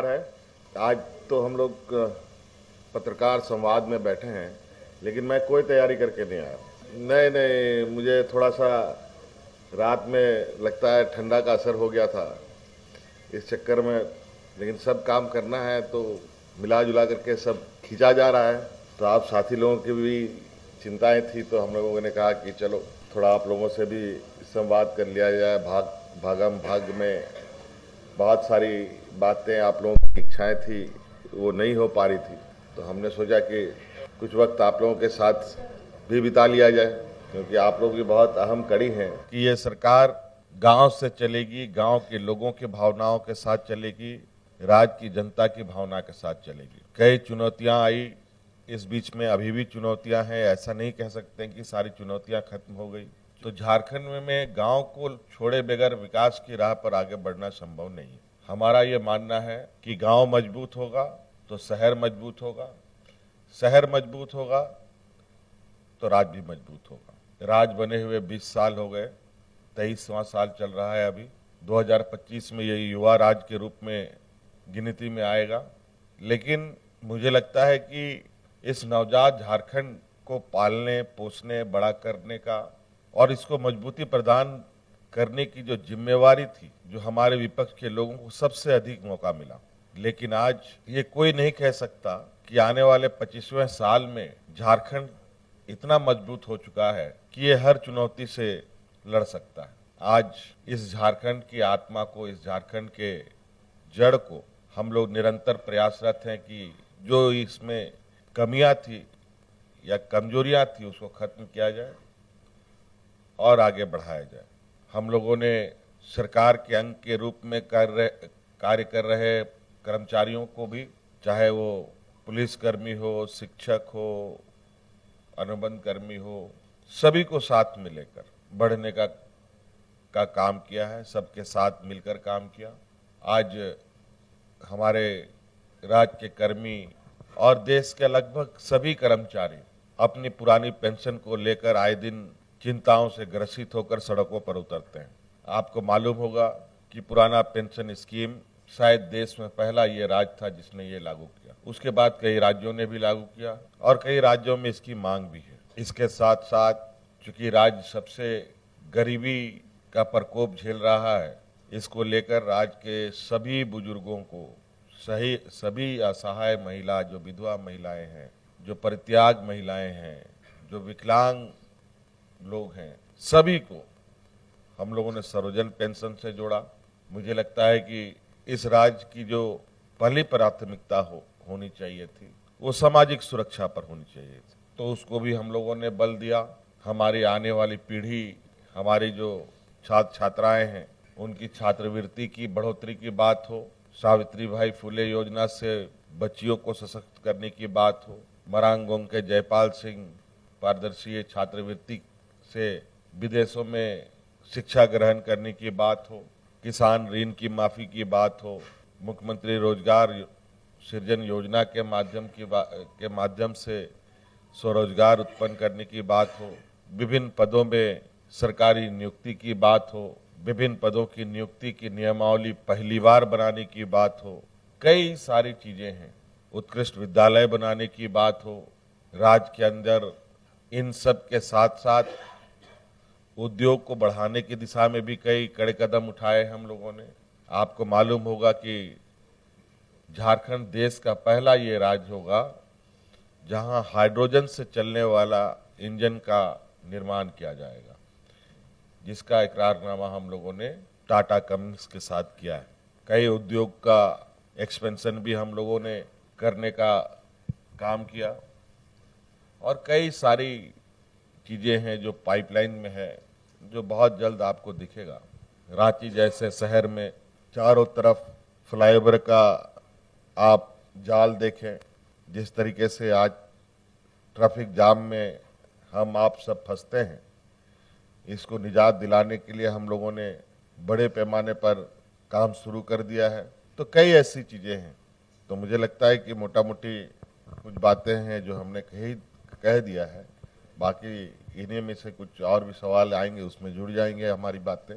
नमस्कार है। आज तो हम लोग पत्रकार संवाद में बैठे हैं, लेकिन मैं कोई तैयारी करके नहीं आया। नहीं नहीं, मुझे थोड़ा सा रात में लगता है ठंडा का असर हो गया था इस चक्कर में, लेकिन सब काम करना है तो मिला जुला करके सब खींचा जा रहा है। तो आप साथी लोगों की भी चिंताएं थी, तो हम लोगों ने कहा कि चलो थोड़ा आप लोगों से भी संवाद कर लिया जाए। भागम भाग में बहुत सारी बातें, आप लोगों की इच्छाएं थी, वो नहीं हो पा रही थी, तो हमने सोचा कि कुछ वक्त आप लोगों के साथ भी बिता लिया जाए, क्योंकि आप लोग भी बहुत अहम कड़ी हैं कि ये सरकार गांव से चलेगी, गांव के लोगों की भावनाओं के साथ चलेगी, राज्य की जनता की भावना के साथ चलेगी। कई चुनौतियां आई इस बीच में, अभी भी चुनौतियां हैं, ऐसा नहीं कह सकते कि सारी चुनौतियां खत्म हो गई। तो झारखंड में गांव को छोड़े बगैर विकास की राह पर आगे बढ़ना संभव नहीं है। हमारा ये मानना है कि गांव मजबूत होगा तो शहर मजबूत होगा, शहर मजबूत होगा तो राज्य भी मजबूत होगा। राज बने हुए 20 साल हो गए, 23वां साल चल रहा है अभी। 2025 में ये युवा राज्य के रूप में गिनती में आएगा, लेकिन मुझे लगता है कि इस नवजात झारखंड को पालने, पोसने, बड़ा करने का और इसको मजबूती प्रदान करने की जो जिम्मेवारी थी, जो हमारे विपक्ष के लोगों को सबसे अधिक मौका मिला। लेकिन आज ये कोई नहीं कह सकता कि आने वाले 25वें साल में झारखंड इतना मजबूत हो चुका है कि ये हर चुनौती से लड़ सकता है। आज इस झारखंड की आत्मा को, इस झारखंड के जड़ को हम लोग निरंतर प्रयासरत हैं कि जो इसमें कमियां थी या कमजोरियां थी उसको खत्म किया जाए और आगे बढ़ाया जाए। हम लोगों ने सरकार के अंग के रूप में कार्य कर रहे कर्मचारियों को भी, चाहे वो पुलिसकर्मी हो, शिक्षक हो, अनुबंध कर्मी हो, सभी को साथ में लेकर बढ़ने का काम किया है, सबके साथ मिलकर काम किया। आज हमारे राज्य के कर्मी और देश के लगभग सभी कर्मचारी अपनी पुरानी पेंशन को लेकर आए दिन चिंताओं से ग्रसित होकर सड़कों पर उतरते हैं। आपको मालूम होगा कि पुराना पेंशन स्कीम शायद देश में पहला ये राज्य था जिसने ये लागू किया। उसके बाद कई राज्यों ने भी लागू किया और कई राज्यों में इसकी मांग भी है। इसके साथ साथ चूंकि राज्य सबसे गरीबी का प्रकोप झेल रहा है, इसको लेकर राज्य के सभी बुजुर्गों को, सभी असहाय महिला, जो विधवा महिलाएं हैं, जो परित्याग महिलाएं हैं, जो विकलांग लोग हैं, सभी को हम लोगों ने सर्वजन पेंशन से जोड़ा। मुझे लगता है कि इस राज्य की जो पहली प्राथमिकता होनी चाहिए थी वो सामाजिक सुरक्षा पर होनी चाहिए थी, तो उसको भी हम लोगों ने बल दिया। हमारी आने वाली पीढ़ी, हमारी जो छात्र छात्राएं हैं, उनकी छात्रवृत्ति की बढ़ोतरी की बात हो, सावित्रीबाई फुले योजना से बच्चियों को सशक्त करने की बात हो, मरांगोंग के जयपाल सिंह पारदर्शी छात्रवृत्ति से विदेशों में शिक्षा ग्रहण करने की बात हो, किसान ऋण की माफी की बात हो, मुख्यमंत्री रोजगार सृजन योजना के माध्यम से स्वरोजगार उत्पन्न करने की बात हो, विभिन्न पदों में सरकारी नियुक्ति की बात हो, विभिन्न पदों की नियुक्ति की नियमावली पहली बार बनाने की बात हो, कई सारी चीजें हैं। उत्कृष्ट विद्यालय बनाने की बात हो राज्य के अंदर। इन सब के साथ साथ उद्योग को बढ़ाने की दिशा में भी कई कड़े कदम उठाए हम लोगों ने। आपको मालूम होगा कि झारखंड देश का पहला ये राज्य होगा जहां हाइड्रोजन से चलने वाला इंजन का निर्माण किया जाएगा, जिसका इकरारनामा हम लोगों ने टाटा कंपनी के साथ किया है। कई उद्योग का एक्सपेंशन भी हम लोगों ने करने का काम किया और कई सारी चीजें हैं जो पाइपलाइन में है, जो बहुत जल्द आपको दिखेगा। रांची जैसे शहर में चारों तरफ फ्लाईओवर का आप जाल देखें, जिस तरीके से आज ट्रैफिक जाम में हम आप सब फंसते हैं, इसको निजात दिलाने के लिए हम लोगों ने बड़े पैमाने पर काम शुरू कर दिया है। तो कई ऐसी चीजें हैं, तो मुझे लगता है कि मोटा मोटी कुछ बातें हैं जो हमने कह दिया है। बाकी इन्हीं में से कुछ और भी सवाल आएंगे, उसमें जुड़ जाएंगे हमारी बातें।